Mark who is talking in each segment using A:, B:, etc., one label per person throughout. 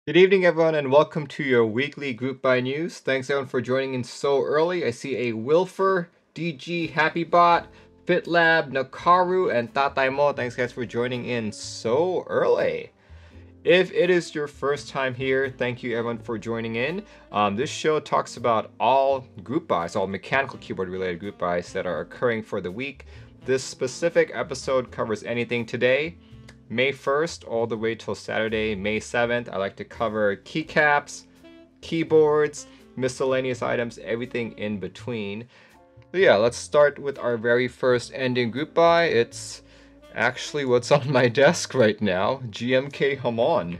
A: Good evening, everyone, and welcome to your weekly Group Buy News. Thanks, everyone, for joining in so early. I see a Wilfer, DG, HappyBot, FitLab, Nakaru, and Tataimo. Thanks, guys, for joining in so early. If it is your first time here, thank you, everyone, for joining in. This show talks about all group buys, all mechanical keyboard-related group buys that are occurring for the week. This specific episode covers anything today, May 1st all the way till Saturday, May 7th. I like to cover keycaps, keyboards, miscellaneous items, everything in between. But yeah, let's start with our very first ending group buy. It's actually what's on my desk right now, GMK Jamon.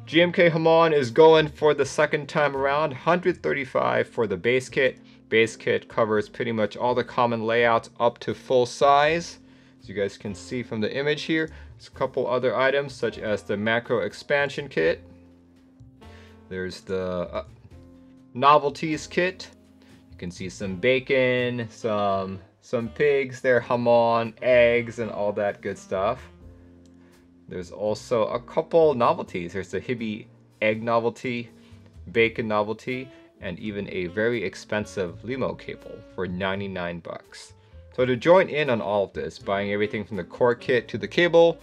A: GMK Jamon is going for the second time around, 135 for the base kit. Base kit covers pretty much all the common layouts up to full size. As you guys can see from the image here, there's a couple other items such as the macro expansion kit. There's the Novelkeys kit. You can see some bacon, some pigs there, jamon, eggs, and all that good stuff. There's also a couple novelties. There's the Hibby egg novelty, bacon novelty, and even a very expensive limo cable for 99 bucks. So to join in on all of this, buying everything from the core kit to the cable,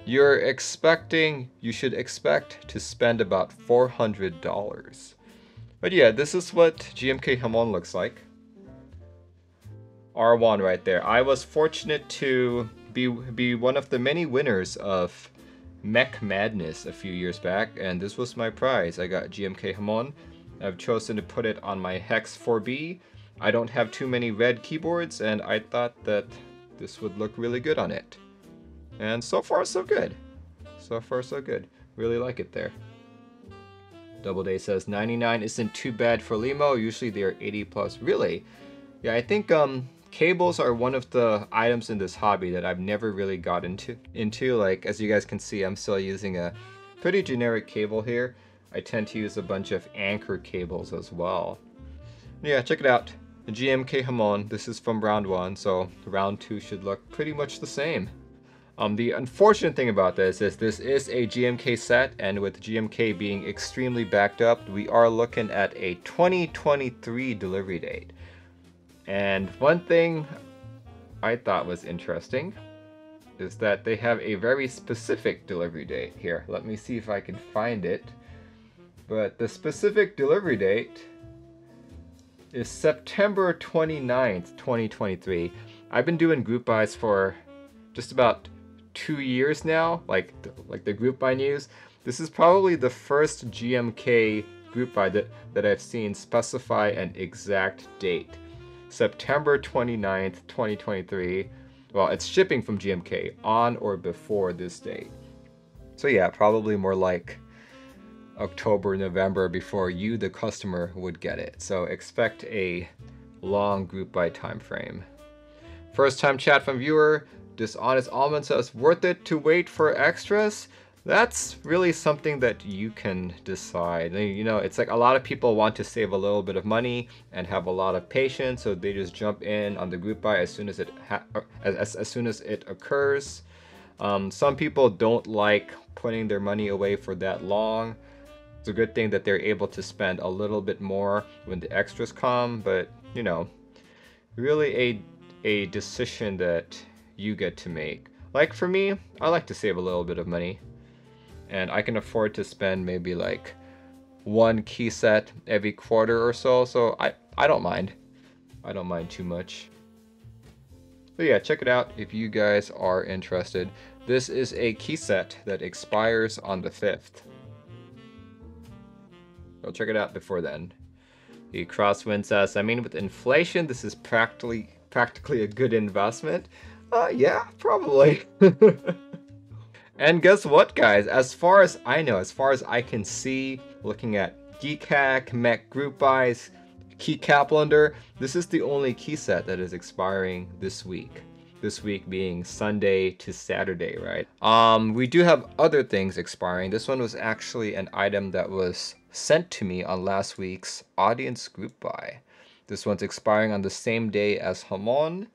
A: you should expect to spend about $400. But yeah, this is what GMK Jamon looks like. R1 right there. I was fortunate to be one of the many winners of Mech Madness a few years back, and this was my prize. I got GMK Jamon. I've chosen to put it on my Hex 4B. I don't have too many red keyboards, and I thought that this would look really good on it. And so far, so good. So far, so good. Really like it there. Doubleday says 99 isn't too bad for limo. Usually they are 80 plus. Really? Yeah, I think cables are one of the items in this hobby that I've never really got into. Like, as you guys can see, I'm still using a pretty generic cable here. I tend to use a bunch of anchor cables as well. Yeah, check it out. The GMK Jamon. This is from round 1, so round 2 should look pretty much the same. The unfortunate thing about this is a GMK set, and with GMK being extremely backed up, we are looking at a 2023 delivery date. And one thing I thought was interesting is that they have a very specific delivery date here. Let me see if I can find it. But the specific delivery date is September 29th, 2023. I've been doing group buys for just about 2 years now, like the group buy news. This is probably the first GMK group buy that I've seen specify an exact date. September 29th, 2023. Well, it's shipping from GMK on or before this date. So yeah, probably more like October, November before you, the customer, would get it. So expect a long group buy time frame. First time chat from viewer, Dishonest Almond says, worth it to wait for extras? That's really something that you can decide. You know, it's like a lot of people want to save a little bit of money and have a lot of patience, so they just jump in on the group buy as soon as it as soon as it occurs. Some people don't like putting their money away for that long. It's a good thing that they're able to spend a little bit more when the extras come, but you know, really a decision that you get to make. Like for me, I like to save a little bit of money, and I can afford to spend maybe like one key set every quarter or so, so I don't mind. I don't mind too much. But yeah, check it out if you guys are interested. This is a key set that expires on the 5th. Go check it out before then. The Crosswind says, I mean, with inflation, this is practically a good investment. Yeah, probably. And guess what, guys? As far as I know, as far as I can see, looking at Geekhack, Mech Group Buys, Keycap Blunder, this is the only key set that is expiring this week. This week being Sunday to Saturday, right? We do have other things expiring. This one was actually an item that was sent to me on last week's audience group buy. This one's expiring on the same day as Jamon.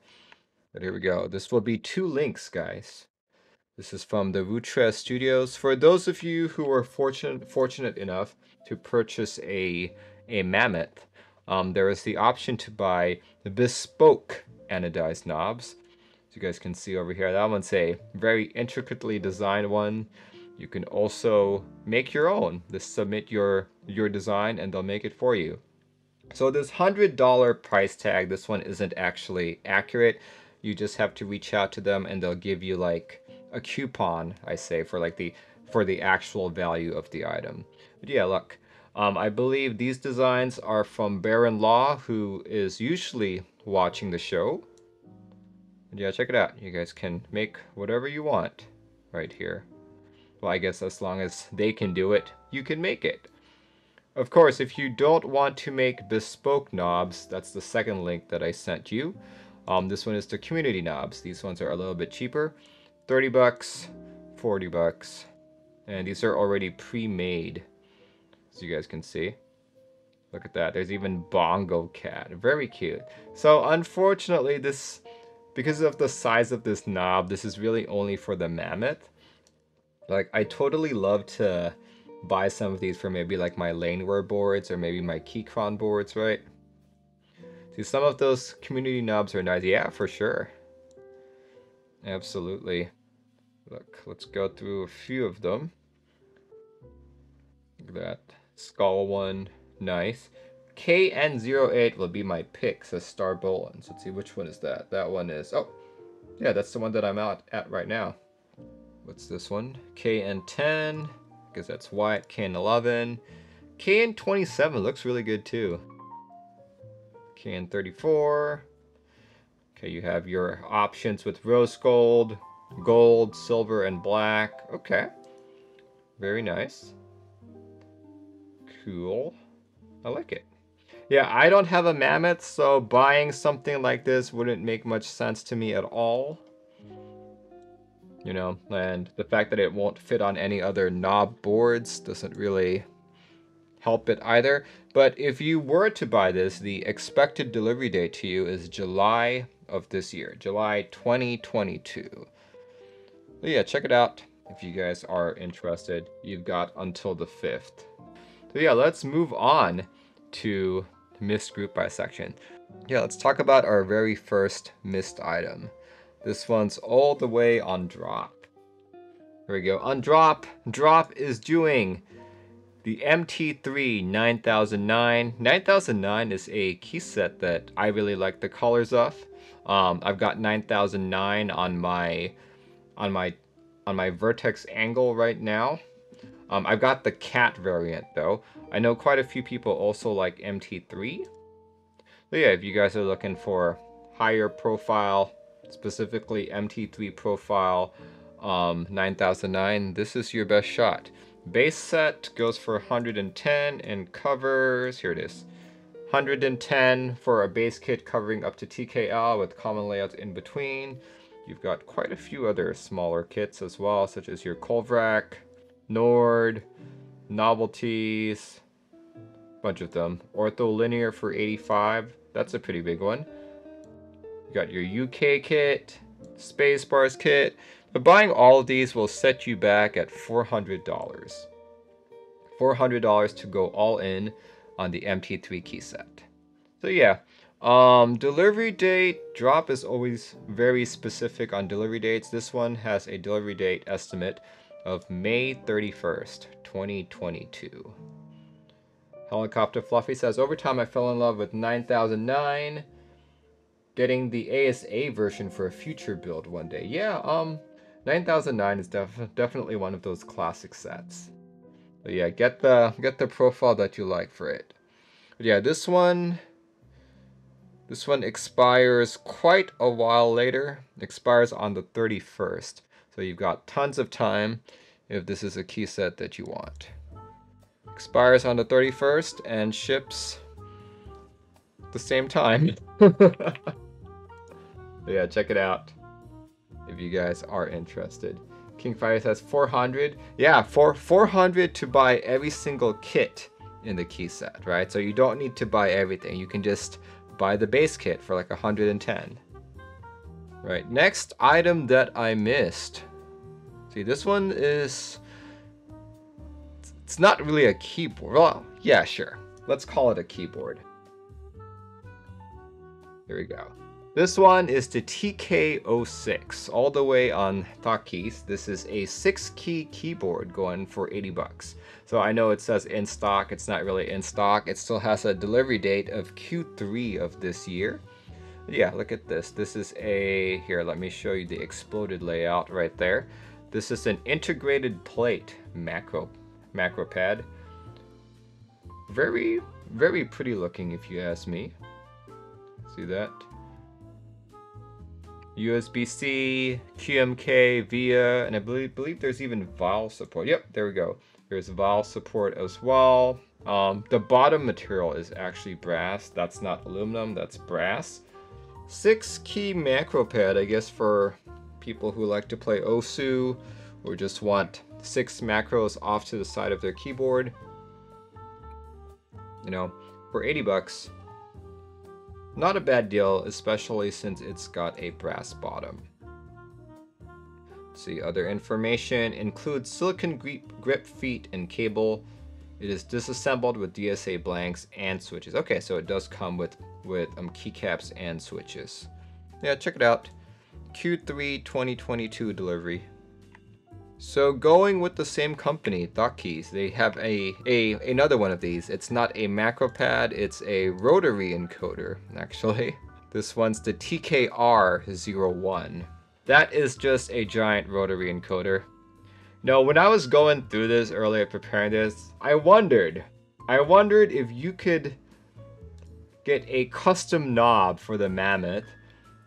A: But here we go. This will be 2 links, guys. This is from the Vutre Studios. For those of you who are fortunate enough to purchase a Mammoth, there is the option to buy the Bespoke anodized knobs. As you guys can see over here, that one's a very intricately designed one. You can also make your own. Just submit your design and they'll make it for you. So this $100 price tag, this one isn't actually accurate. You just have to reach out to them and they'll give you like a coupon, I say, for the actual value of the item. But yeah, look, I believe these designs are from Baron Law, who is usually watching the show. And yeah, check it out. You guys can make whatever you want right here. Well, I guess as long as they can do it, you can make it. Of course, if you don't want to make bespoke knobs, that's the second link that I sent you. This one is the community knobs. These ones are a little bit cheaper. 30 bucks, 40 bucks. And these are already pre-made, as you guys can see. Look at that. There's even Bongo Cat. Very cute. So unfortunately, because of the size of this knob, this is really only for the Mammoth. Like, I totally love to buy some of these for maybe like my Laneware boards or maybe my Keychron boards, right? See, some of those community knobs are nice. Yeah, for sure. Absolutely. Look, let's go through a few of them. Look at that. Skull one. Nice. KN08 will be my pick, says Star Bolins. Let's see, which one is that? That one is... Oh, yeah, that's the one that I'm out at right now. What's this one? KN10. Because that's white. KN11. KN27 looks really good too. KN34. Okay, you have your options with rose gold, gold, silver, and black. Okay. Very nice. Cool. I like it. Yeah, I don't have a Mammoth, so buying something like this wouldn't make much sense to me at all. You know, and the fact that it won't fit on any other knob boards doesn't really help it either. But if you were to buy this, the expected delivery date to you is July of this year, July 2022. But yeah, check it out if you guys are interested. You've got until the 5th. So yeah, let's move on to missed group by section. Yeah, let's talk about our very first missed item. This one's all the way on drop. Here we go. On drop, drop is doing the MT3 9009. 9009 is a key set that I really like the colors of. I've got 9009 on my Vertex Angle right now. I've got the cat variant though. I know quite a few people also like MT3. So yeah, if you guys are looking for higher profile, specifically MT3 profile 9009, this is your best shot. Base set goes for 110 and covers, here it is, 110 for a base kit covering up to TKL with common layouts in between. You've got quite a few other smaller kits as well, such as your Kolvrak, Nord, Novelkeys, bunch of them. Ortho Linear for 85, that's a pretty big one. You got your UK kit, Spacebars kit, but buying all of these will set you back at $400. $400 to go all in on the MT3 key set. So yeah, delivery date, drop is always very specific on delivery dates. This one has a delivery date estimate of May 31st, 2022. Helicopter Fluffy says, over time I fell in love with 9009. Getting the ASA version for a future build one day. Yeah, 9009 is definitely one of those classic sets. But yeah, get the profile that you like for it. But yeah, this one expires quite a while later. It expires on the 31st. So you've got tons of time if this is a key set that you want. Expires on the 31st and ships the same time. Yeah, check it out if you guys are interested. Kingfire says 400. Yeah, for 400 to buy every single kit in the key set, right? So you don't need to buy everything. You can just buy the base kit for like 110. Right, next item that I missed. See, this one is... It's not really a keyboard. Well, yeah, sure. Let's call it a keyboard. Here we go. This one is the TK06, all the way on Novelkeys. This is a 6-key keyboard going for 80 bucks. So I know it says in stock, it's not really in stock. It still has a delivery date of Q3 of this year. Yeah, look at this. This is a, here, let me show you the exploded layout right there. This is an integrated plate macro pad. Very, very pretty looking if you ask me. See that? USB-C, GMK, VIA, and I believe there's even VAL support. Yep, there we go. There's VAL support as well. The bottom material is actually brass. That's not aluminum, that's brass. 6-key macro pad, I guess, for people who like to play OSU or just want 6 macros off to the side of their keyboard. You know, for 80 bucks. Not a bad deal, especially since it's got a brass bottom. Let's see, other information includes silicon grip feet and cable. It is disassembled with DSA blanks and switches. Okay, so it does come with keycaps and switches. Yeah, check it out. Q3 2022 delivery. So going with the same company, Novelkeys, they have another one of these. It's not a macro pad, it's a rotary encoder, actually. This one's the TKR01. That is just a giant rotary encoder. No, when I was going through this earlier, preparing this, I wondered if you could get a custom knob for the Mammoth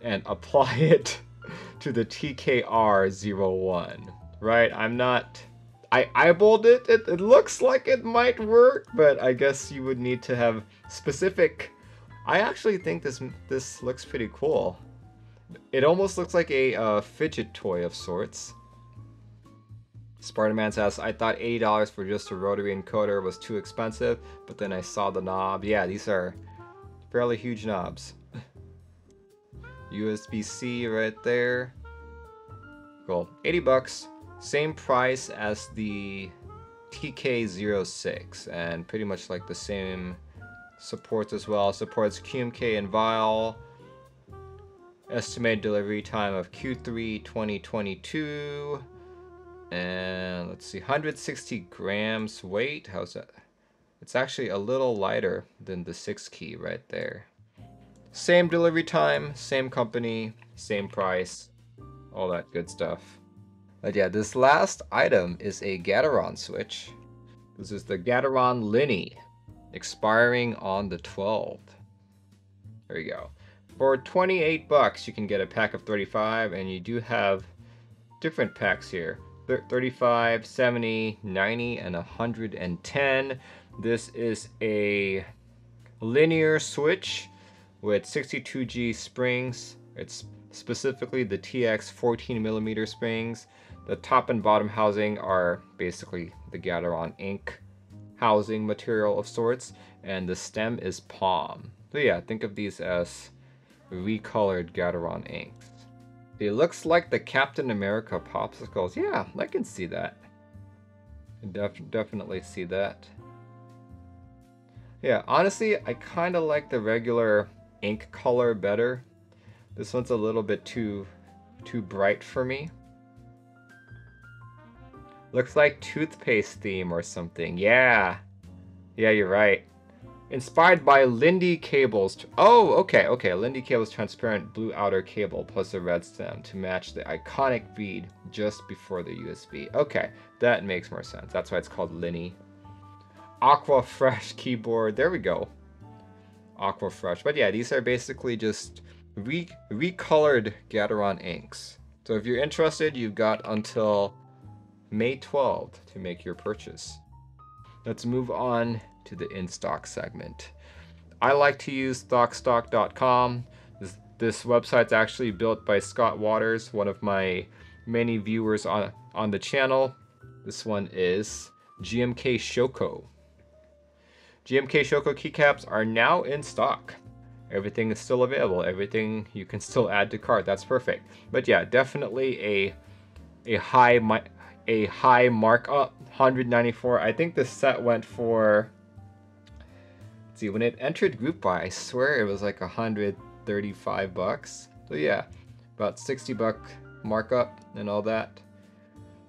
A: and apply it to the TKR01. Right, I eyeballed it. It looks like it might work, but I guess you would need to have specific. I actually think this looks pretty cool. It almost looks like a fidget toy of sorts. Spartan Man says, I thought $80 for just a rotary encoder was too expensive, but then I saw the knob. Yeah, these are fairly huge knobs. USB-C right there. Cool, 80 bucks. Same price as the TK06 and pretty much like the same supports as well. Supports QMK and VAL. Estimated delivery time of Q3 2022. And let's see, 160 grams weight. How's that? It's actually a little lighter than the 6-key right there. Same delivery time, same company, same price, all that good stuff. But yeah, this last item is a Gateron switch. This is the Gateron Linney, expiring on the 12th. There you go. For 28 bucks, you can get a pack of 35, and you do have different packs here. 35, 70, 90, and 110. This is a linear switch with 62G springs. It's specifically the TX 14mm springs. The top and bottom housing are basically the Gateron ink housing material of sorts, and the stem is palm. So yeah, think of these as recolored Gateron inks. It looks like the Captain America popsicles. Yeah, I can see that. Definitely see that. Yeah, honestly, I kind of like the regular ink color better. This one's a little bit too bright for me. Looks like toothpaste theme or something. Yeah. Yeah, you're right. Inspired by Linney cables. Oh, okay. Linney cables transparent blue outer cable plus a red stem to match the iconic bead just before the USB. Okay, that makes more sense. That's why it's called Linney. Aqua Fresh keyboard. There we go. Aqua Fresh. But yeah, these are basically just recolored Gateron inks. So if you're interested, you've got until May 12th to make your purchase. Let's move on to the in-stock segment. I like to use stockstock.com. This website's actually built by Scott Waters, one of my many viewers on the channel. This one is GMK Shoko. GMK Shoko keycaps are now in stock. Everything is still available. Everything you can still add to cart. That's perfect. But yeah, definitely a high a high markup, 194. I think the set went for, let's see, when it entered group buy, I swear it was like 135 bucks. So yeah, about 60 buck markup and all that.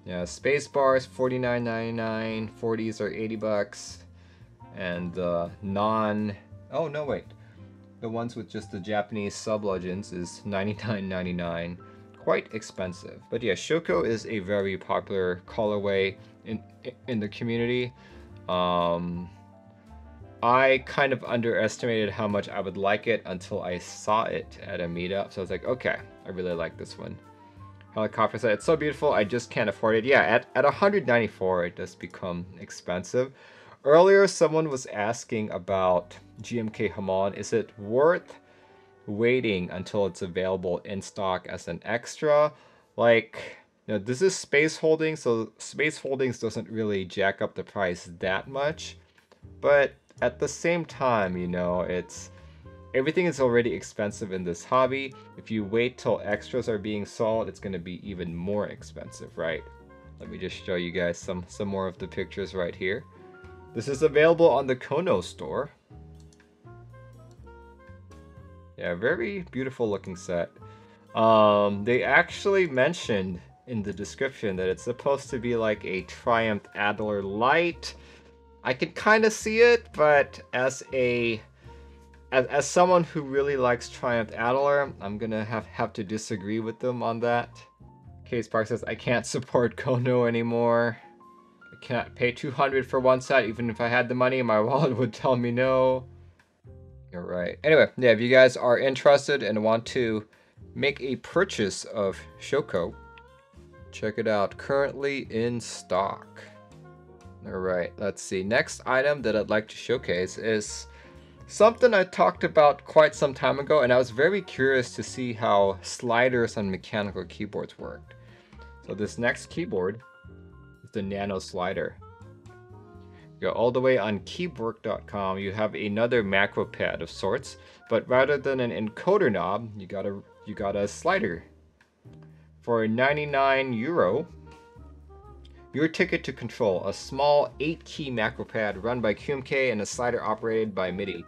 A: Yeah, space bars $49.99, 40s are 80 bucks, and the oh no wait, the ones with just the Japanese sub legends is $99.99. Quite expensive. But yeah, Shoko is a very popular colorway in the community. I kind of underestimated how much I would like it until I saw it at a meetup. So I was like, okay, I really like this one. Helicopter set, it's so beautiful, I just can't afford it. Yeah, at 194, it does become expensive. Earlier, someone was asking about GMK Jamon. Is it worth waiting until it's available in stock as an extra? Like, you know, this is Space Holdings, so Space Holdings doesn't really jack up the price that much. But at the same time, you know, everything is already expensive in this hobby. If you wait till extras are being sold, it's going to be even more expensive, right? Let me just show you guys some more of the pictures right here. This is available on the Kono store. Yeah, very beautiful looking set. They actually mentioned in the description that it's supposed to be like a Triumph Adler Light. I can kind of see it, but as someone who really likes Triumph Adler, I'm gonna have to disagree with them on that. Case Park says, I can't support Kono anymore. I can't pay 200 for one set, even if I had the money, my wallet would tell me no. You're right. Anyway, yeah, if you guys are interested and want to make a purchase of Shoko, check it out. Currently in stock. Alright, let's see. Next item that I'd like to showcase is something I talked about quite some time ago, and I was very curious to see how sliders on mechanical keyboards worked. So this next keyboard is the Nano Slider. You go all the way on keywork.com, you have another macro pad of sorts, but rather than an encoder knob, you got a slider. For €99, your ticket to control a small 8-key macro pad run by GMK and a slider operated by MIDI.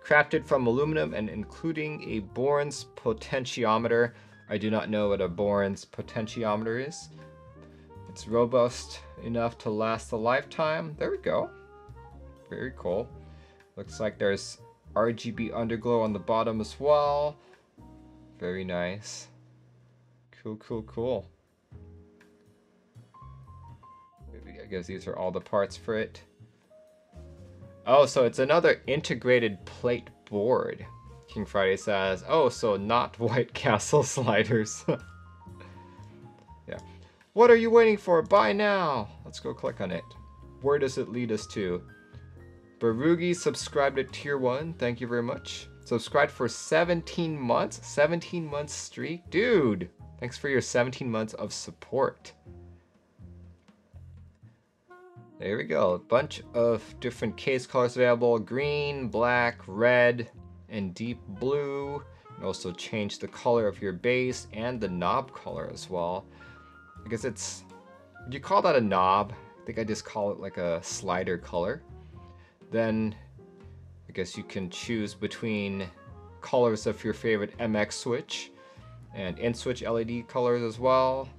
A: Crafted from aluminum and including a Born's potentiometer. I do not know what a Born's potentiometer is. It's robust enough to last a lifetime. There we go. Very cool. Looks like there's RGB underglow on the bottom as well. Very nice. Cool, cool, cool. Maybe, I guess these are all the parts for it. Oh, so it's another integrated plate board. King Friday says, oh, so not White Castle sliders. Yeah. What are you waiting for? Buy now. Let's go click on it. Where does it lead us to? Barugi subscribed at tier 1. Thank you very much. Subscribed for 17 months. 17 months streak. Dude, thanks for your 17 months of support. There we go. A bunch of different case colors available. Green, black, red, and deep blue. And also change the color of your base and the knob color as well. I guess it's... Would you call that a knob? I think I just call it like a slider color. Then I guess you can choose between colors of your favorite MX switch and in-switch LED colors as well.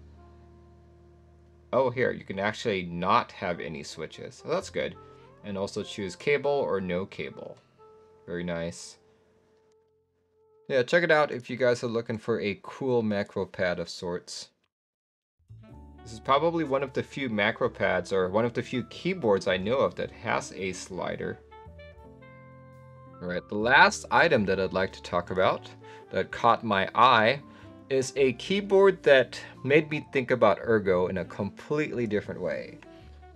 A: Oh, here, you can actually not have any switches. So that's good. And also choose cable or no cable. Very nice. Yeah, check it out if you guys are looking for a cool macro pad of sorts. This is probably one of the few macro pads or one of the few keyboards I know of that has a slider. Alright, the last item that I'd like to talk about that caught my eye is a keyboard that made me think about Ergo in a completely different way.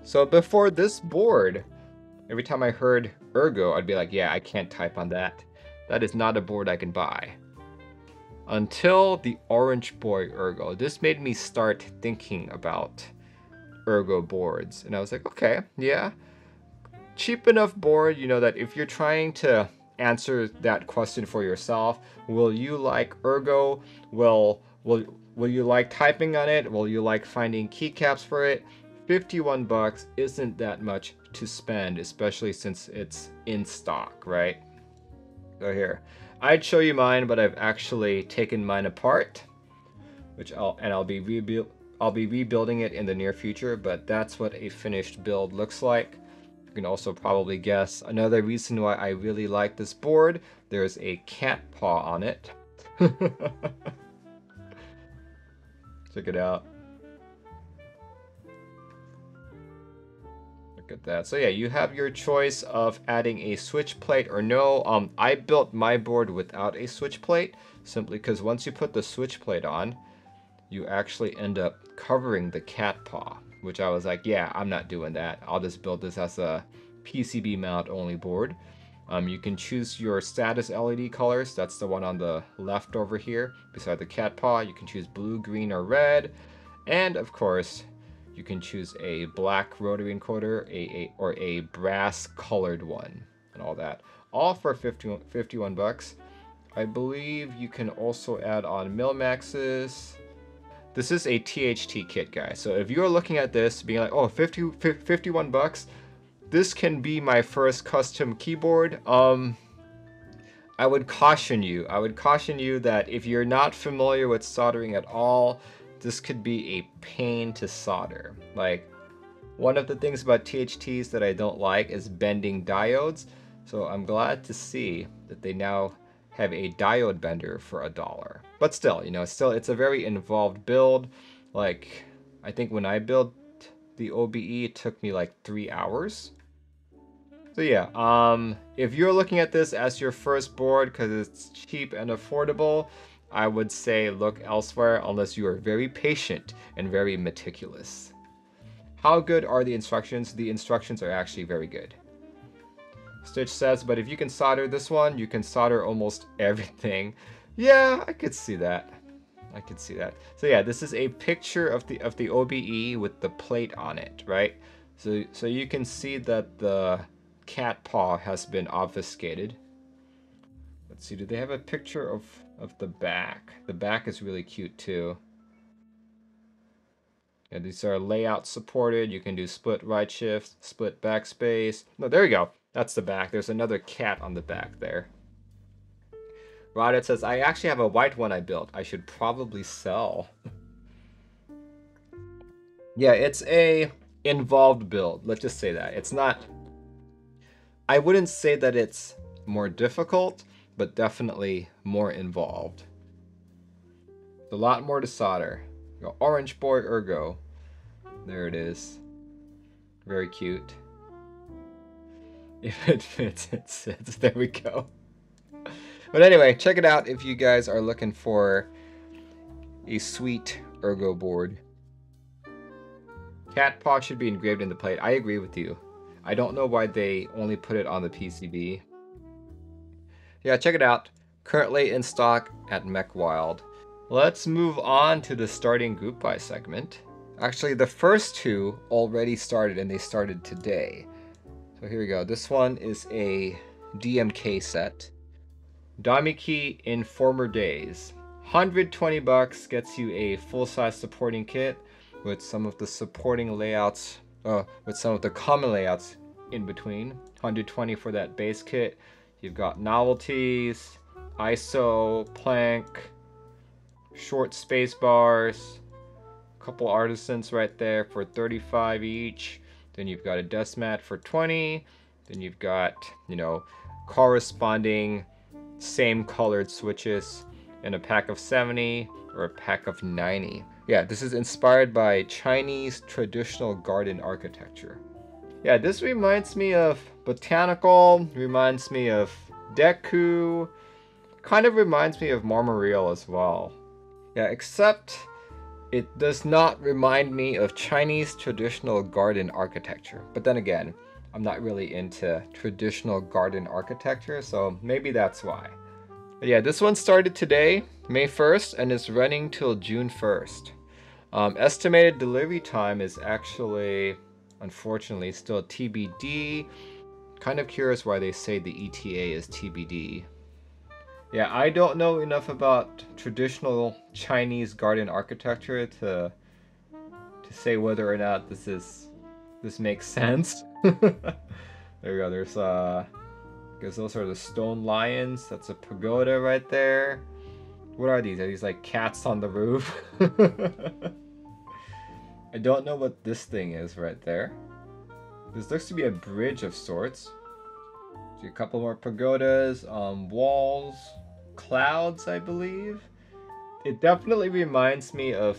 A: So before this board, every time I heard Ergo, I'd be like, yeah, I can't type on that. That is not a board I can buy. Until the orange Boy Ergo. This made me start thinking about Ergo boards. And I was like, okay, yeah. Cheap enough board, you know, that if you're trying to answer that question for yourself, will you like Ergo? Will Will you like typing on it? Will you like finding keycaps for it? 51 bucks isn't that much to spend, especially since it's in stock, right? So here, I'd show you mine, but I've actually taken mine apart, which I'll be rebuilding it in the near future, but that's what a finished build looks like. You can also probably guess another reason why I really like this board. There's a cat paw on it. Check it out. Look at that. So yeah, you have your choice of adding a switch plate or no. I built my board without a switch plate simply because once you put the switch plate on, you actually end up covering the cat paw, which I was like, yeah, I'm not doing that. I'll just build this as a PCB mount only board. You can choose your status LED colors. That's the one on the left over here beside the cat paw. You can choose blue, green, or red. And of course, you can choose a black rotary encoder or a brass colored one and all that. All for 51 bucks. I believe you can also add on Millimaxes. This is a THT kit, guys. So if you're looking at this being like, oh, 51 bucks, this can be my first custom keyboard. I would caution you that if you're not familiar with soldering at all, this could be a pain to solder. Like, one of the things about THTs that I don't like is bending diodes. So I'm glad to see that they now have a diode bender for $1. But still, you know, it's a very involved build. Like, I think when I built the OBE, it took me like 3 hours. So yeah, if you're looking at this as your first board because it's cheap and affordable, I would say look elsewhere unless you are very patient and very meticulous. How good are the instructions? The instructions are actually very good. Stitch says, but if you can solder this one, you can solder almost everything. Yeah, I could see that. I could see that. So yeah, this is a picture of the OBE with the plate on it, right? So you can see that the cat paw has been obfuscated. Let's see, do they have a picture of the back? The back is really cute too. Yeah, these are layout supported. You can do split right shift, split backspace. No, there you go. That's the back. There's another cat on the back there. Rodit says, I actually have a white one I built. I should probably sell. Yeah, it's a involved build. Let's just say that. It's not... I wouldn't say that it's more difficult, but definitely more involved. A lot more to solder. Orange Boy Ergo. There it is. Very cute. If it fits, it sits. There we go. But anyway, check it out if you guys are looking for a sweet Ergo board. Cat paw should be engraved in the plate. I agree with you. I don't know why they only put it on the PCB. Yeah, check it out. Currently in stock at MechWild. Let's move on to the starting group buy segment. Actually, the first two already started and they started today. So here we go. This one is a DMK set. Divinikey in former days. 120 bucks gets you a full-size supporting kit with some of the supporting layouts, with some of the common layouts in between. 120 for that base kit. You've got Novelkeys, ISO, plank, short space bars, a couple artisans right there for 35 each. Then you've got a desk mat for 20. Then you've got, you know, corresponding same colored switches in a pack of 70 or a pack of 90. Yeah, this is inspired by Chinese traditional garden architecture. Yeah, this reminds me of Botanical, reminds me of Deku, kind of reminds me of Marmoreal as well. Yeah, except it does not remind me of Chinese traditional garden architecture. But then again, I'm not really into traditional garden architecture, so maybe that's why. But yeah, this one started today, May 1st, and is running till June 1st. Estimated delivery time is actually, unfortunately, still TBD. Kind of curious why they say the ETA is TBD. Yeah, I don't know enough about traditional Chinese garden architecture to say whether or not this makes sense. There we go. There's I guess those are the stone lions. That's a pagoda right there. What are these? Are these like cats on the roof? I don't know what this thing is right there. This looks to be a bridge of sorts. See a couple more pagodas, walls, clouds, I believe. It definitely reminds me of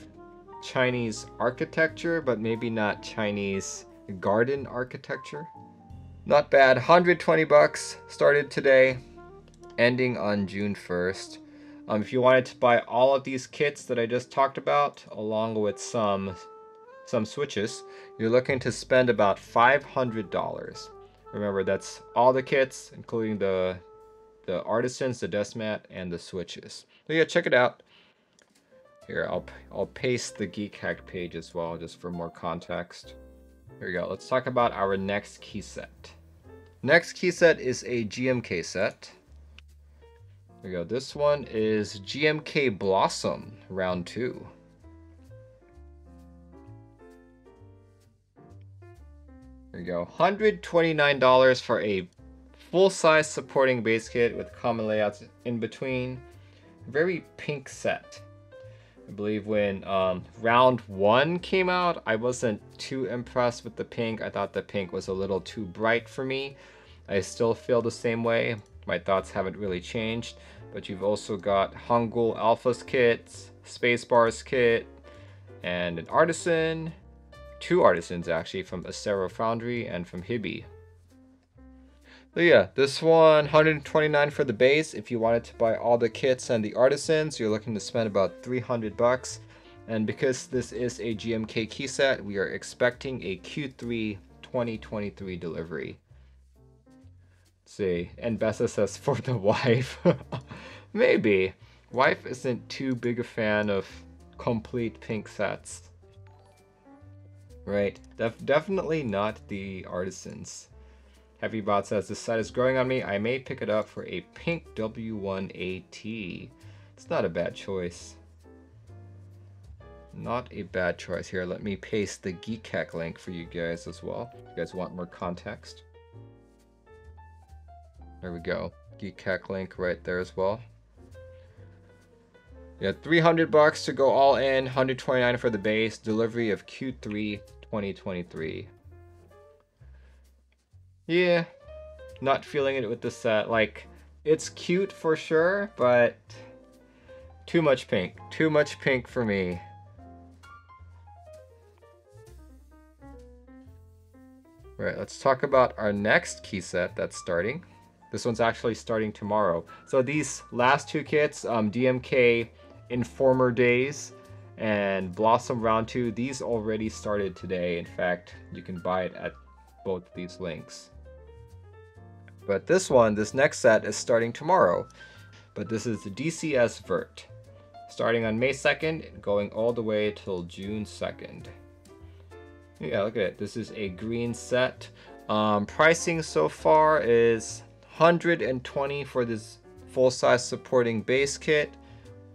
A: Chinese architecture, but maybe not Chinese garden architecture. Not bad. 120 bucks. Started today, ending on June 1st. If you wanted to buy all of these kits that I just talked about, along with some switches, you're looking to spend about $500. Remember, that's all the kits, including the artisans, the Deskmat, and the switches. So yeah, check it out. Here, I'll paste the Geek Hack page as well, just for more context. Here we go. Let's talk about our next key set. Next key set is a GMK set. Here we go. This one is GMK Blossom Round 2. There you go. $129 for a full-size supporting base kit with common layouts in between. Very pink set. I believe when round 1 came out, I wasn't too impressed with the pink. I thought the pink was a little too bright for me. I still feel the same way. My thoughts haven't really changed. But you've also got Hangul Alphas kits, Spacebars kit, and an artisan. 2 artisans actually, from Acero Foundry and from Hibby. So yeah, this one, $129 for the base. If you wanted to buy all the kits and the artisans, you're looking to spend about 300 bucks. And because this is a GMK key set, we are expecting a Q3 2023 delivery. Let's see, and Bessa says for the wife. Maybe. Wife isn't too big a fan of complete pink sets. Right, definitely not the artisans. HeavyBot says, this set is growing on me. I may pick it up for a pink W1AT. It's not a bad choice. Not a bad choice. Here, let me paste the Geek Hack link for you guys as well. If you guys want more context. There we go. Geek Hack link right there as well. Yeah, 300 bucks to go all in, 129 for the base, delivery of Q3 2023. Yeah, not feeling it with the set. Like, it's cute for sure, but too much pink. Too much pink for me. Right, let's talk about our next key set that's starting. This one's actually starting tomorrow. So these last 2 kits, DMK Informer Days and Blossom Round 2, these already started today. In fact, you can buy it at both these links. But this one, this next set is starting tomorrow. But this is the DCS Vert, starting on May 2nd, going all the way till June 2nd. Yeah, look at it. This is a green set. Pricing so far is $120 for this full-size supporting base kit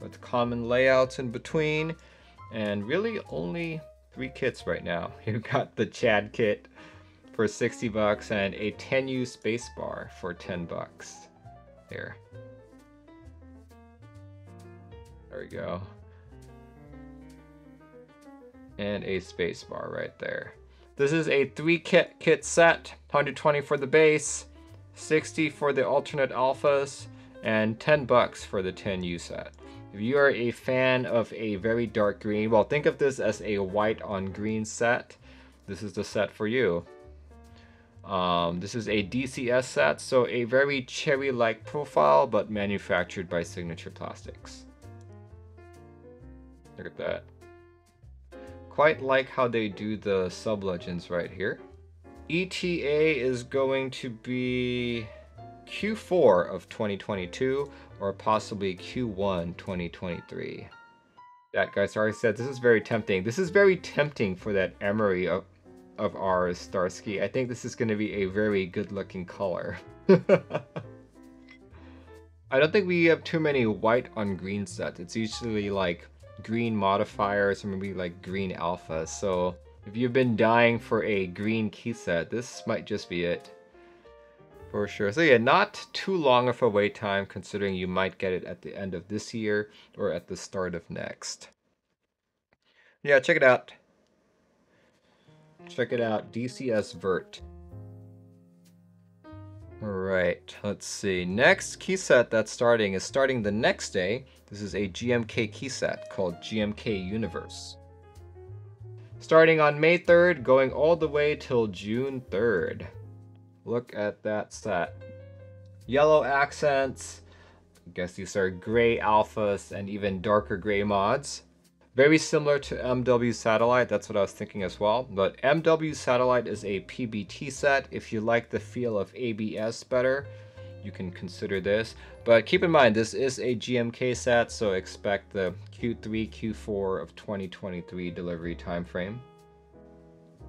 A: with common layouts in between, and really only 3 kits right now. You've got the Chad kit for 60 bucks and a 10U spacebar for 10 bucks. Here. There we go. And a spacebar right there. This is a 3 kit set, 120 for the base, 60 for the alternate alphas, and 10 bucks for the 10U set. If you are a fan of a very dark green, well, think of this as a white on green set. This is the set for you. This is a DCS set, so a very cherry-like profile, but manufactured by Signature Plastics. Look at that. Quite like how they do the sub-legends right here. ETA is going to be Q4 of 2022 or possibly Q1 2023. That guy already said this is very tempting. This is very tempting for that emery of ours, Starsky. I think this is going to be a very good looking color. I don't think we have too many white on green sets. It's usually like green modifiers or maybe like green alpha. So if you've been dying for a green key set, this might just be it. For sure. So yeah, not too long of a wait time considering you might get it at the end of this year or at the start of next. Yeah, check it out. Check it out, DCS Vert. Alright, let's see. Next key set that's starting the next day. This is a GMK key set called GMK Universe. Starting on May 3rd, going all the way till June 3rd. Look at that set. Yellow accents. I guess these are gray alphas and even darker gray mods. Very similar to MW Satellite, that's what I was thinking as well. But MW Satellite is a PBT set. If you like the feel of ABS better, you can consider this. But keep in mind, this is a GMK set, so expect the Q3, Q4 of 2023 delivery timeframe.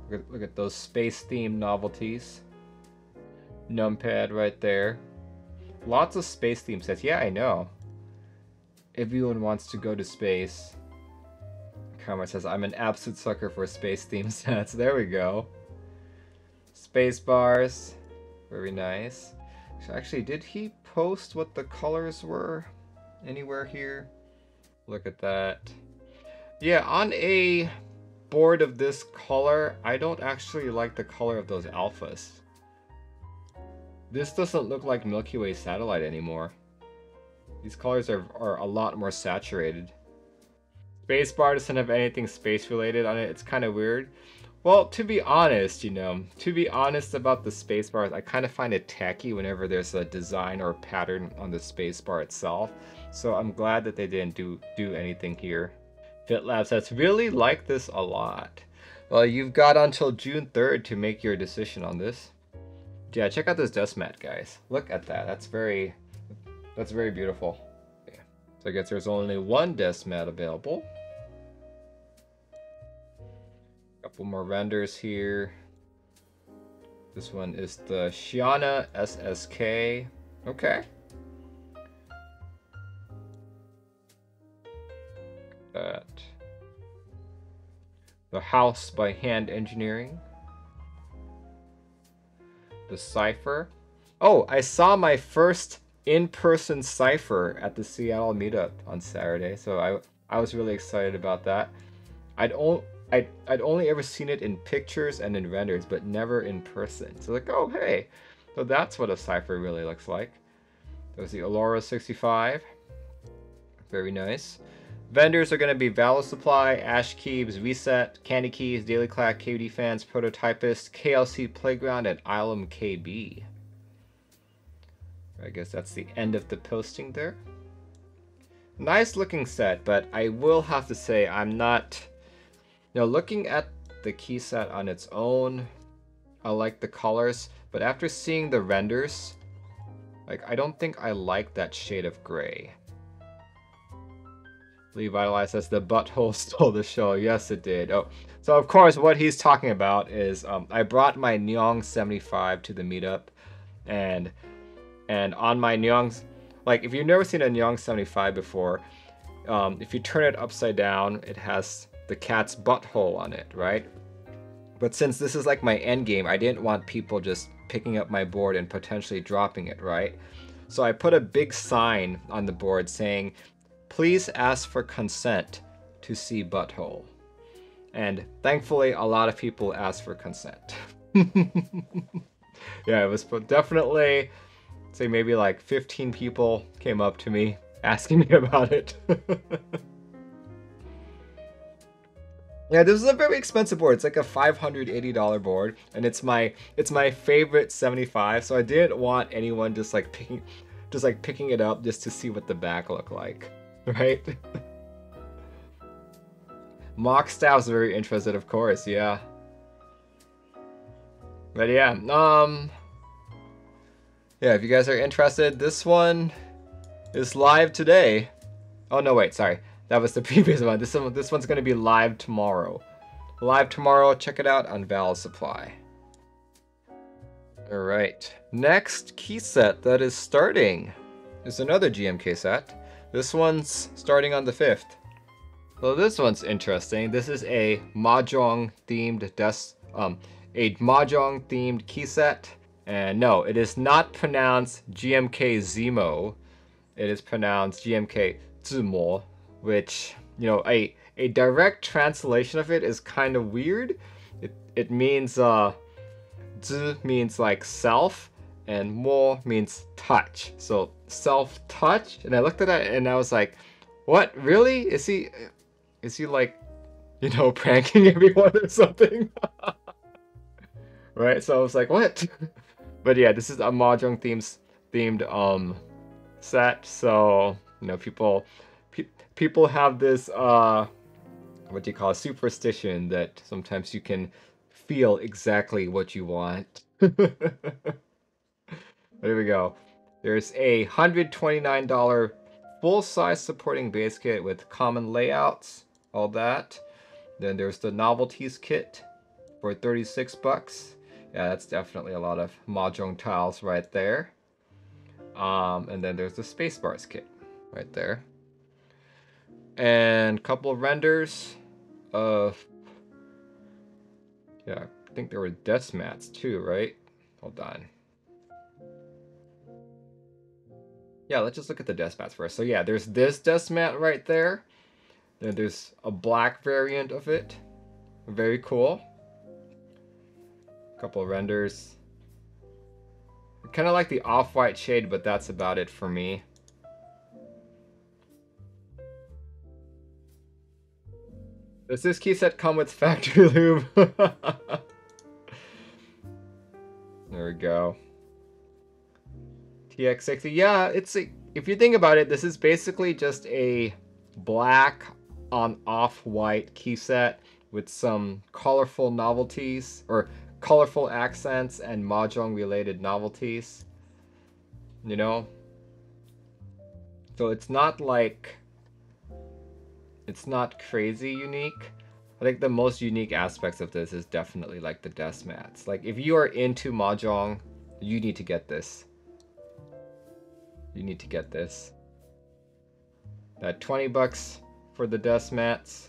A: Look at those space-themed novelties. Numpad right there. Lots of space-themed sets. Yeah, I know. Everyone wants to go to space. Karma says, I'm an absolute sucker for space theme sets. There we go. Space bars. Very nice. So actually, did he post what the colors were anywhere here? Look at that. Yeah, on a board of this color, I don't actually like the color of those alphas. This doesn't look like Milky Way Satellite anymore. These colors are a lot more saturated. Spacebar doesn't have anything space related on it. It's kind of weird. Well, to be honest, about the spacebar, I kind of find it tacky whenever there's a design or pattern on the spacebar itself. So I'm glad that they didn't do anything here. FitLab says, really like this a lot. Well, you've got until June 3rd to make your decision on this. Yeah, check out this desk mat, guys. Look at that. That's very beautiful. Yeah. So I guess there's only one desk mat available. Couple more renders here. This one is the Shiana SSK. Okay. That. The House by Hand Engineering. The Cypher. Oh, I saw my first in-person Cypher at the Seattle meetup on Saturday, so I was really excited about that. I'd only ever seen it in pictures and in renders, but never in person. So like, oh hey, so that's what a Cypher really looks like. There's the Allura 65. Very nice. Vendors are going to be Valor Supply, Ash Keebs, Reset, Candy Keys, Daily Clack, KBDFans, Prototypist, KLC Playground, and Ilum KB. I guess that's the end of the posting there. Nice looking set, but I will have to say I'm not... Now looking at the key set on its own, I like the colors, but after seeing the renders, like I don't think I like that shade of gray. Revitalize says the butthole stole the show. Yes, it did. Oh, so of course what he's talking about is I brought my Nyong 75 to the meetup, and on my Nyong, like if you've never seen a Nyong 75 before, if you turn it upside down, it has the cat's butthole on it, right? But since this is like my end game, I didn't want people just picking up my board and potentially dropping it, right? So I put a big sign on the board saying, please ask for consent to see butthole. And thankfully, a lot of people asked for consent. Yeah, it was definitely, say maybe like 15 people came up to me asking me about it. Yeah, this is a very expensive board. It's like a $580 board, and it's my favorite 75. So I didn't want anyone just picking it up just to see what the back looked like, right? Mock Staff's very interested, of course. Yeah. But yeah, yeah. If you guys are interested, this one is live today. Oh no, wait, sorry. That was the previous one. This one's going to be live tomorrow. Live tomorrow. Check it out on Valor Supply. All right. Next key set that is starting is another GMK set. This one's starting on the 5th. So this one's interesting. This is a mahjong themed key set. And no, it is not pronounced GMK Zimo. It is pronounced GMK Zimo, which, you know, a direct translation of it is kind of weird. It means Z means like self, and mo means touch. So self-touch. And I looked at that and I was like, what? Really? Is he like, you know, pranking everyone or something? Right? So I was like, what? But yeah, this is a mahjong themed set. So, you know, people have this what do you call it, superstition that sometimes you can feel exactly what you want. There we go. There's a $129 full-size supporting base kit with common layouts, all that. Then there's the Novelkeys kit for 36 bucks. Yeah, that's definitely a lot of mahjong tiles right there. And then there's the Spacebars kit right there. And a couple of renders of, yeah, I think there were Deskmats too, right? Hold on. Yeah, let's just look at the Deskmats first. So yeah, there's this Deskmat right there. Then there's a black variant of it. Very cool. A couple of renders. Kind of like the off-white shade, but that's about it for me. Does this key set come with factory lube? There we go. TX60. Yeah, if you think about it, this is basically just a black on off-white key set with some colorful novelties, or colorful accents and mahjong related novelties. You know? So it's not crazy unique. I think the most unique aspects of this is definitely like the Deskmats. Like if you are into mahjong, you need to get this. You need to get this. That 20 bucks for the Deskmats.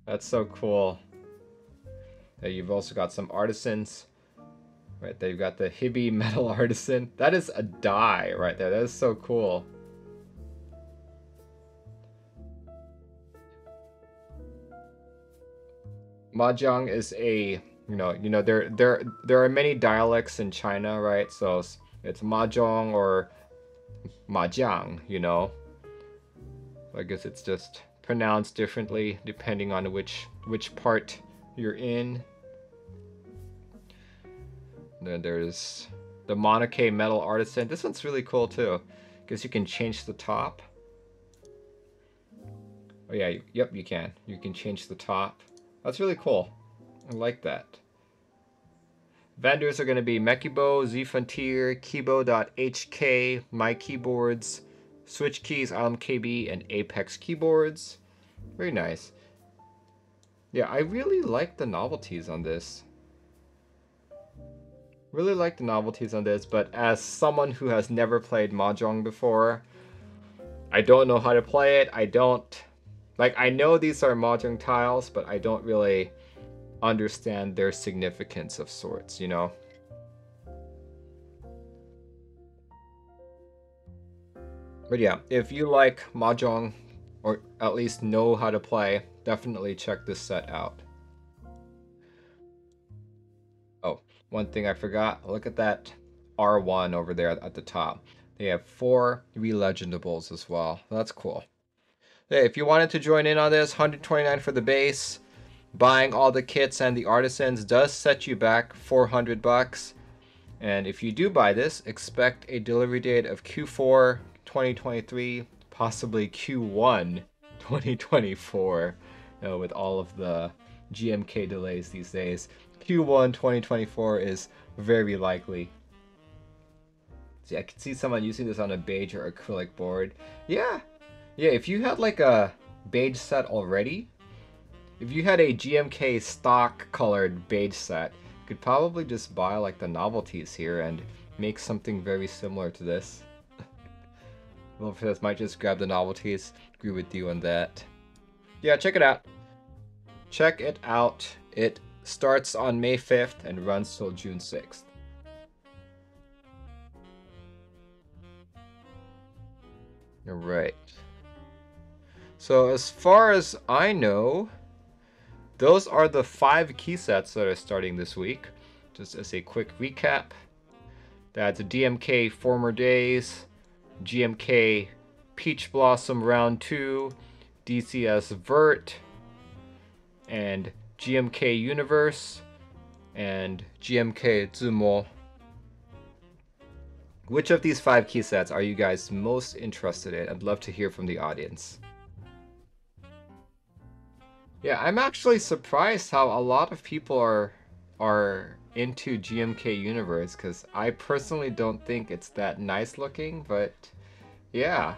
A: That's so cool. You've also got some artisans. Right there, you've got the Hibi Metal Artisan. That is a die right there. That is so cool. Mahjong is a, you know, there are many dialects in China, right? So it's mahjong or mahjang, you know. I guess it's just pronounced differently depending on which part you're in. And then there's the Monokay Metal Artisan. This one's really cool too, because you can change the top. Oh yeah, yep, you can. You can change the top. That's really cool. I like that. Vendors are going to be Mekibo, ZFrontier, Kibo.hk, My Keyboards, Switch Keys, KB, and Apex Keyboards. Very nice. Yeah, I really like the novelties on this. Really like the novelties on this, but as someone who has never played mahjong before, I don't know how to play it. I know these are mahjong tiles, but I don't really understand their significance of sorts, you know? But yeah, if you like mahjong, or at least know how to play, definitely check this set out. Oh, one thing I forgot, look at that R1 over there at the top. They have 4 relegendables as well. That's cool. Hey, if you wanted to join in on this, $129 for the base. Buying all the kits and the artisans does set you back 400 bucks. And if you do buy this, expect a delivery date of Q4 2023, possibly Q1 2024, with all of the GMK delays these days. Q1 2024 is very likely. See, I could see someone using this on a beige or acrylic board. Yeah, if you had like a beige set already, if you had a GMK stock colored beige set, Could probably just buy like the novelties here and make something very similar to this. Well, for this, might just grab the novelties. Agree with you on that. Yeah, check it out. Check it out. It starts on May 5th and runs till June 6th. Alright. So as far as I know, those are the 5 key sets that are starting this week. Just as a quick recap. That's DMK Former Days, GMK Peach Blossom Round 2, DCS Vert, and GMK Universe, and GMK Zimo. Which of these 5 key sets are you guys most interested in? I'd love to hear from the audience. Yeah, I'm actually surprised how a lot of people are into GMK Universe, because I personally don't think it's that nice looking, but yeah.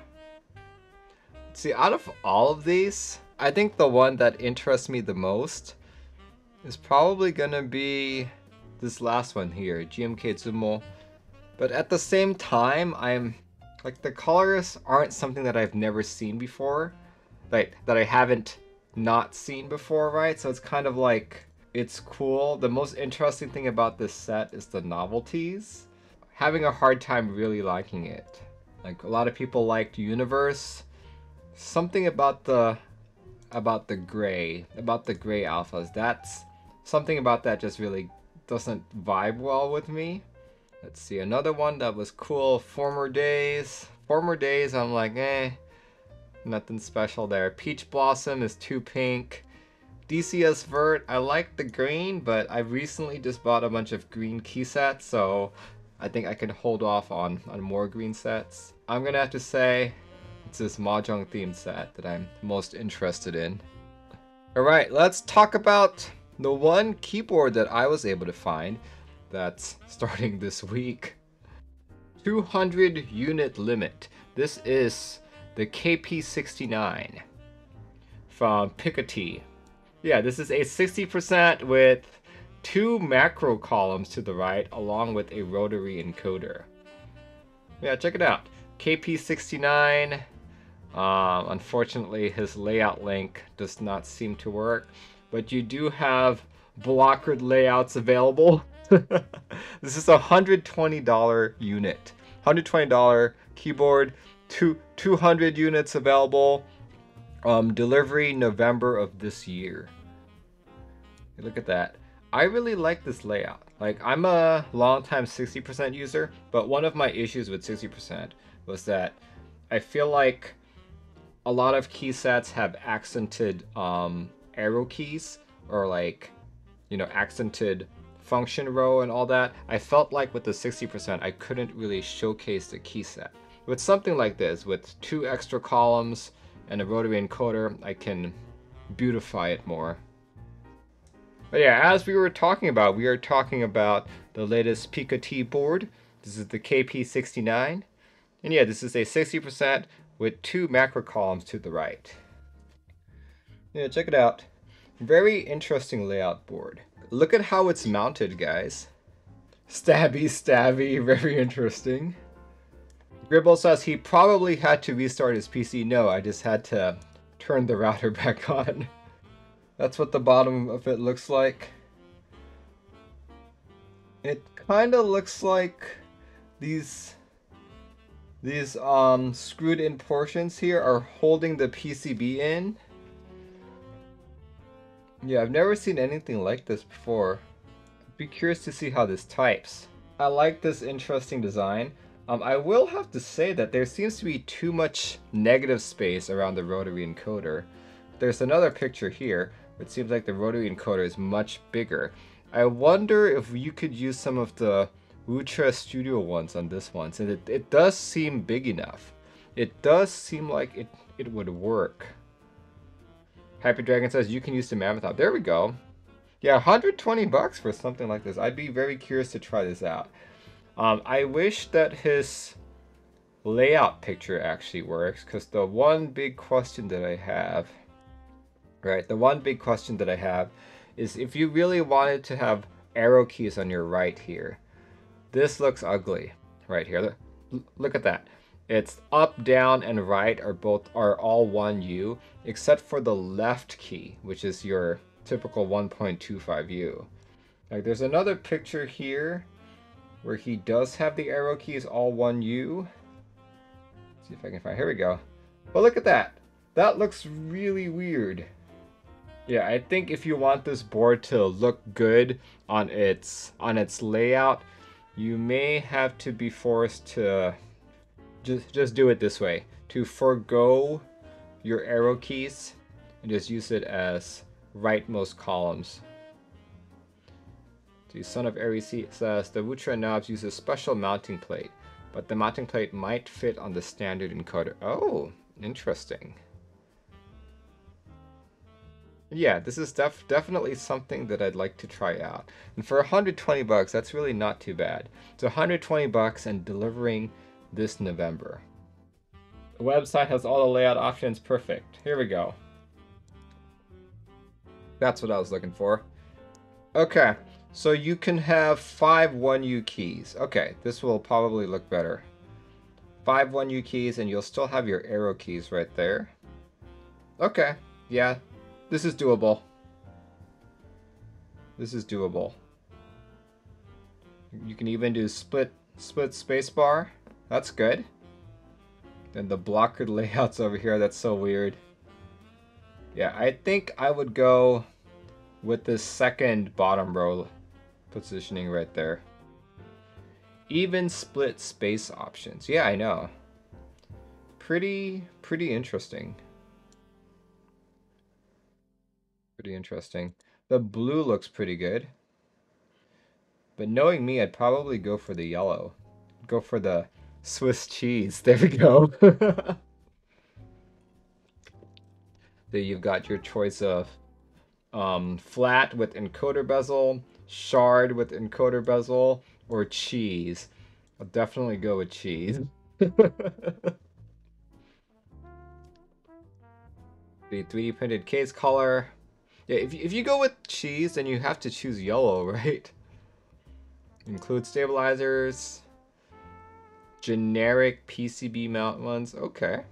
A: See, out of all of these, I think the one that interests me the most is probably gonna be this last one here, GMK Zimo. But at the same time, I'm like, the colors aren't something that I've never seen before, like that I haven't not seen before, right? So it's kind of like, it's cool. The most interesting thing about this set is the novelties. Having a hard time really liking it. Like, a lot of people liked Universe. Something about the gray alphas. That's something about that just really doesn't vibe well with me. Let's see, another one that was cool, Former Days. Former Days, I'm like, nothing special there. Peach Blossom is too pink. DCS Vert, I like the green, but I recently just bought a bunch of green key sets, so I think I can hold off on more green sets. I'm gonna have to say it's this Mahjong themed set that I'm most interested in. Alright, let's talk about the one keyboard that I was able to find that's starting this week. 200 unit limit. This is the KP69 from Piketty. Yeah, this is a 60% with 2 macro columns to the right, along with a rotary encoder. Yeah, check it out. KP69. Unfortunately, his layout link does not seem to work, but you do have blockered layouts available. This is a $120 unit. $120 keyboard, 200 units available. Delivery November of this year. Look at that. I really like this layout. Like, I'm a long-time 60% user, but one of my issues with 60% was that I feel like a lot of key sets have accented arrow keys, or like, you know, accented function row and all that. I felt like with the 60% I couldn't really showcase the key set. With something like this, with 2 extra columns and a rotary encoder, I can beautify it more. But yeah, as we are talking about the latest Piketty board. This is the KP69. And yeah, this is a 60% with 2 macro columns to the right. Yeah, check it out. Very interesting layout board. Look at how it's mounted, guys. Stabby, very interesting. Gribble says he probably had to restart his PC. No, I just had to turn the router back on. That's what the bottom of it looks like. It kind of looks like these screwed in portions here are holding the PCB in. Yeah, I've never seen anything like this before. I'd be curious to see how this types. I like this interesting design. I will have to say that there seems to be too much negative space around the rotary encoder. There's another picture here. It seems like the rotary encoder is much bigger. I wonder if you could use some of the Ultra Studio ones on this one, since it does seem big enough. It does seem like it would work. Happy Dragon says you can use the Mammoth out. There we go. Yeah, $120 for something like this. I'd be very curious to try this out. I wish that his layout picture actually works, because the one big question that I have, is if you really wanted to have arrow keys on your right here. This looks ugly right here. Look at that. It's up, down, and right are all 1U, except for the left key, which is your typical 1.25U. Like, there's another picture here where he does have the arrow keys all 1U. Let's see if I can find. Here we go. But look at that. That looks really weird. Yeah, I think if you want this board to look good on its layout, you may have to be forced to just do it this way, to forego your arrow keys and just use it as rightmost columns. The Son of Aries says the Wutra knobs use a special mounting plate, but the mounting plate might fit on the standard encoder. Oh, interesting. Yeah, this is definitely something that I'd like to try out. And for 120 bucks, that's really not too bad. It's 120 bucks and delivering this November. The website has all the layout options perfect. Here we go. That's what I was looking for. Okay, so you can have 5 1U keys. Okay, this will probably look better. 5 1U keys and you'll still have your arrow keys right there. Okay, yeah. This is doable. This is doable. You can even do split spacebar. That's good. Then the blocker layouts over here, that's so weird. Yeah, I think I would go with this second bottom row positioning right there. Even split space options. Yeah, I know. Pretty interesting. Pretty interesting. The blue looks pretty good. But knowing me, I'd probably go for the yellow. Go for the Swiss cheese. There we go. Then you've got your choice of flat with encoder bezel, shard with encoder bezel, or cheese. I'll definitely go with cheese. The 3D printed case color. Yeah, if you go with cheese, then you have to choose yellow, right? Include stabilizers. Generic PCB mount ones. Okay.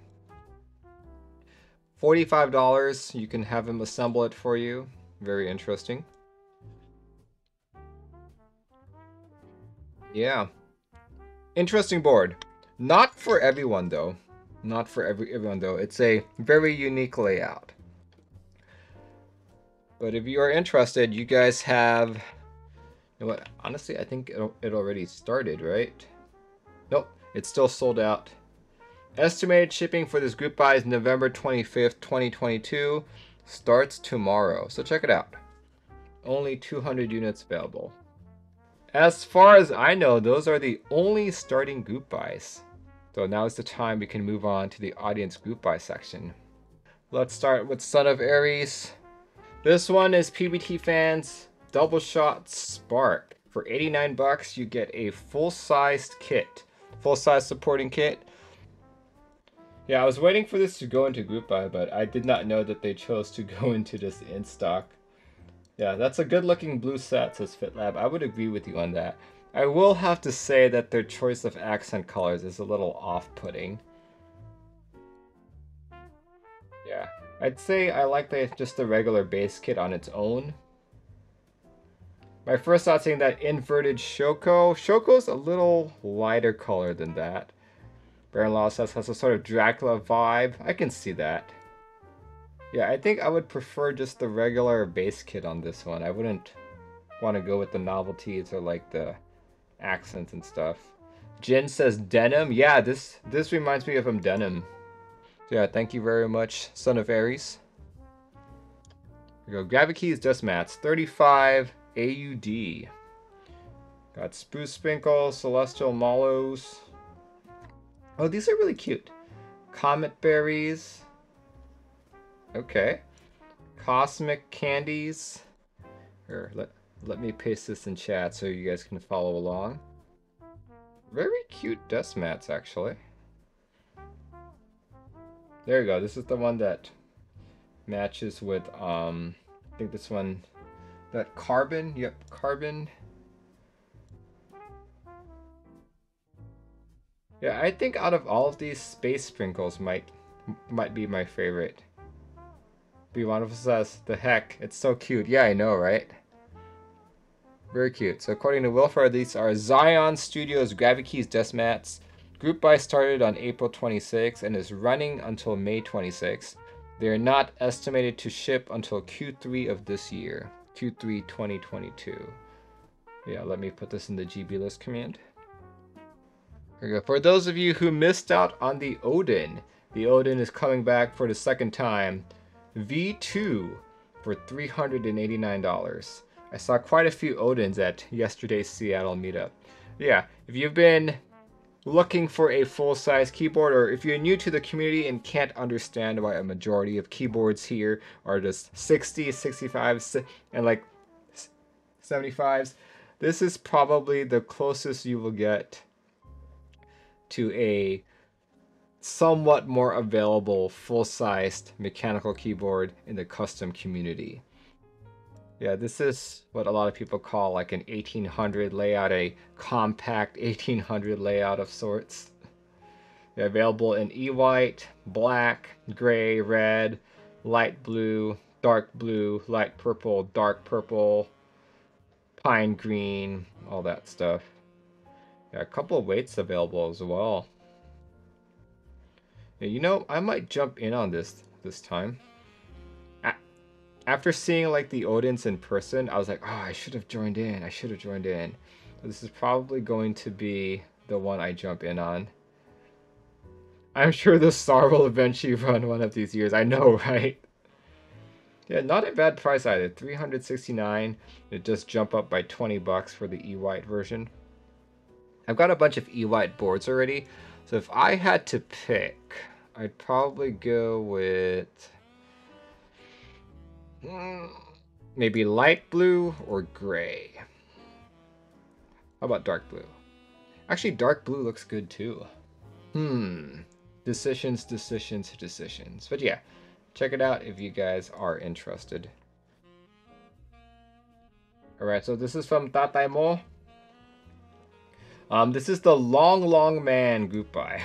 A: $45. You can have him assemble it for you. Very interesting. Yeah. Interesting board. Not for everyone, though. Not for everyone, though. It's a very unique layout. But if you are interested, you guys have... You know what? Honestly, I think it already started, right? Nope. It's still sold out. Estimated shipping for this group buy is November 25th, 2022. Starts tomorrow. So check it out. Only 200 units available. As far as I know, those are the only starting group buys. So now is the time we can move on to the audience group buy section. Let's start with Son of Aries. This one is PBTFans Doubleshot Spark. For 89 bucks, you get a full-sized kit. Full-size supporting kit. Yeah, I was waiting for this to go into group buy, but I did not know that they chose to go into just in stock. Yeah, that's a good-looking blue set, says FitLab. I would agree with you on that. I will have to say that their choice of accent colors is a little off-putting. Yeah, I'd say I like just the regular base kit on its own. My first thought saying that inverted Shoko. Shoko's a little lighter color than that. Baron Law says has a sort of Dracula vibe. I can see that. Yeah, I think I would prefer just the regular base kit on this one. I wouldn't want to go with the novelties or like the accents and stuff. Jin says denim. Yeah, this reminds me of denim. So yeah, thank you very much, Son of Aries. Here we go. Gravikey Deskmats, 35 AUD. Got Spruce Sprinkle, Celestial Mallows. Oh, these are really cute. Comet Berries. Okay. Cosmic Candies. Here, let me paste this in chat so you guys can follow along. Very cute desk mats, actually. There you go. This is the one that matches with, I think this one, that carbon. Yep, carbon. Yeah, I think out of all of these, Space Sprinkles might be my favorite. Be one of us says, the heck, it's so cute. Yeah, I know, right? Very cute. So according to Wilfar, these are Zion Studios Gravikey Deskmats. Group buy started on April 26 and is running until May 26. They are not estimated to ship until Q3 of this year. Q3 2022. Yeah, let me put this in the GB list command. Here we go. For those of you who missed out on the Odin is coming back for the second time. V2 for $389. I saw quite a few Odins at yesterday's Seattle meetup. Yeah, if you've been looking for a full-size keyboard, or if you're new to the community and can't understand why a majority of keyboards here are just 60s, 65s, and like 75s, this is probably the closest you will get to a somewhat more available full-sized mechanical keyboard in the custom community. Yeah, this is what a lot of people call like an 1800 layout, a compact 1800 layout of sorts. They're available in E-white, black, gray, red, light blue, dark blue, light purple, dark purple, pine green, all that stuff. Yeah, a couple of weights available as well. Yeah, you know, I might jump in on this time. After seeing like the Odins in person, I was like, oh, I should have joined in. I should have joined in. This is probably going to be the one I jump in on. I'm sure the SAR will eventually run one of these years. I know, right? Yeah, not a bad price either. $369. It just jump up by 20 bucks for the E-white version. I've got a bunch of E-white boards already. So if I had to pick, I'd probably go with maybe light blue or gray. How about dark blue? Actually, dark blue looks good too. Decisions. But yeah, check it out if you guys are interested. Alright, so this is from Tatay Mo. This is the Long Man group buy.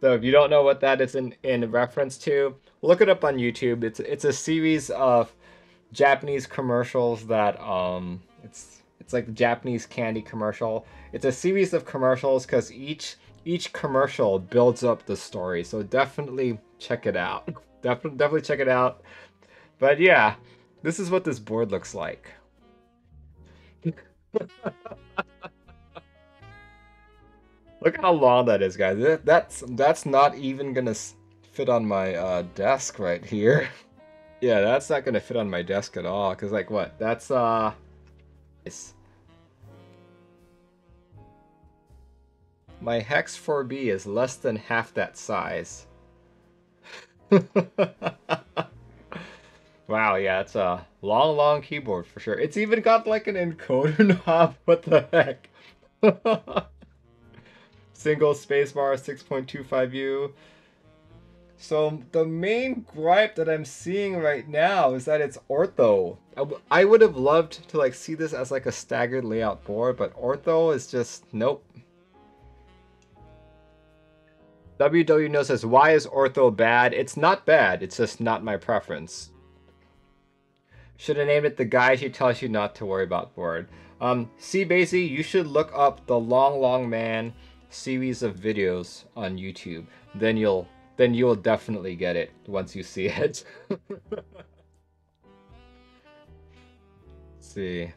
A: So if you don't know what that is in reference to, look it up on YouTube. It's a series of Japanese commercials that it's like the Japanese candy commercial. It's a series of commercials because each commercial builds up the story. So definitely check it out. Definitely check it out. But yeah, this is what this board looks like. Look how long that is, guys. That's not even gonna fit on my desk right here. Yeah, that's not gonna fit on my desk at all. Cause like what? That's my Hex 4B is less than half that size. Wow, yeah, it's a long keyboard for sure. It's even got like an encoder knob. What the heck? Single spacebar 6.25U. So the main gripe that I'm seeing right now is that it's ortho. I would have loved to like see this as like a staggered layout board, but ortho is just nope. WW says, why is ortho bad? It's not bad, it's just not my preference. Should have named it the guy who tells you not to worry about board. See, Basie, you should look up the Long Man series of videos on YouTube. Then you'll definitely get it once you see it. Let's see.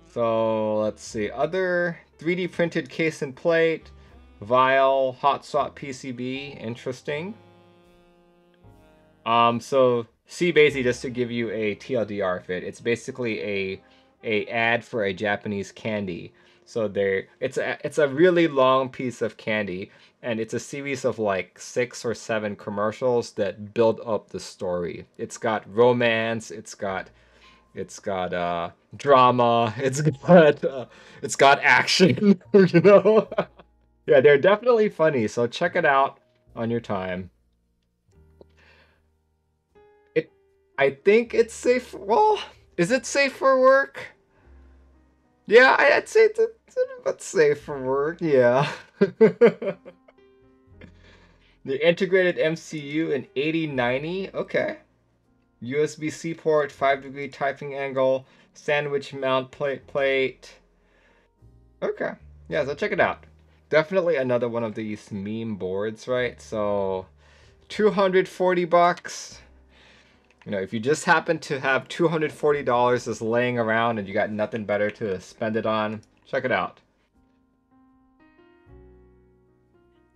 A: So let's see. Other 3D printed case and plate. Vial, hot swap PCB, interesting. So C-Basey, just to give you a TLDR of it, it's basically a ad for a Japanese candy. So it's a really long piece of candy, and it's a series of like 6 or 7 commercials that build up the story. It's got romance, it's got drama, it's got action, you know. Yeah, they're definitely funny, so check it out on your time. I think it's safe. Well, is it safe for work? Yeah, I'd say it's about safe for work. Yeah. The integrated MCU in 8090. Okay. USB-C port, 5-degree typing angle, sandwich mount plate. Okay. Yeah, so check it out. Definitely another one of these meme boards, right? So 240 bucks. You know, if you just happen to have $240 just laying around and you got nothing better to spend it on, check it out.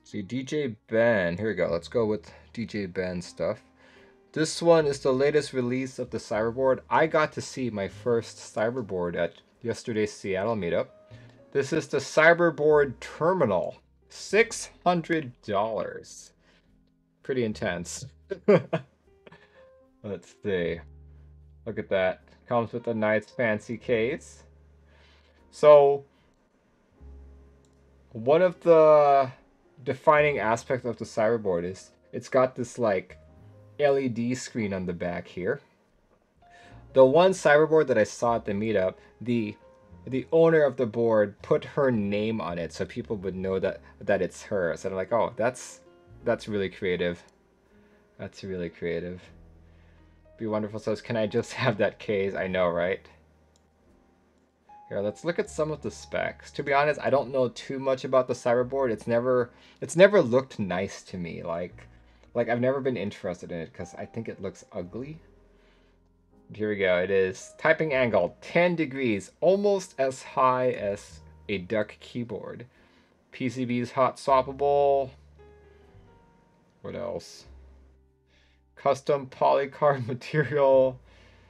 A: See, DJ Ben. Here we go. Let's go with DJ Ben stuff. This one is the latest release of the Cyberboard. I got to see my first Cyberboard at yesterday's Seattle meetup. This is the Cyberboard Terminal. $600. Pretty intense. Let's see. Look at that. Comes with a nice fancy case. So, one of the defining aspects of the Cyberboard is it's got this like LED screen on the back here. The one Cyberboard that I saw at the meetup, the owner of the board put her name on it so people would know that it's her. So I'm like, oh, that's really creative. That's really creative. Be wonderful says, can I just have that case? I know, right? Here, let's look at some of the specs. To be honest, I don't know too much about the Cyberboard. It's never looked nice to me. Like I've never been interested in it because I think it looks ugly. Here we go. It is typing angle 10 degrees, almost as high as a duck keyboard. PCB's hot swappable. What else? Custom polycarbonate material.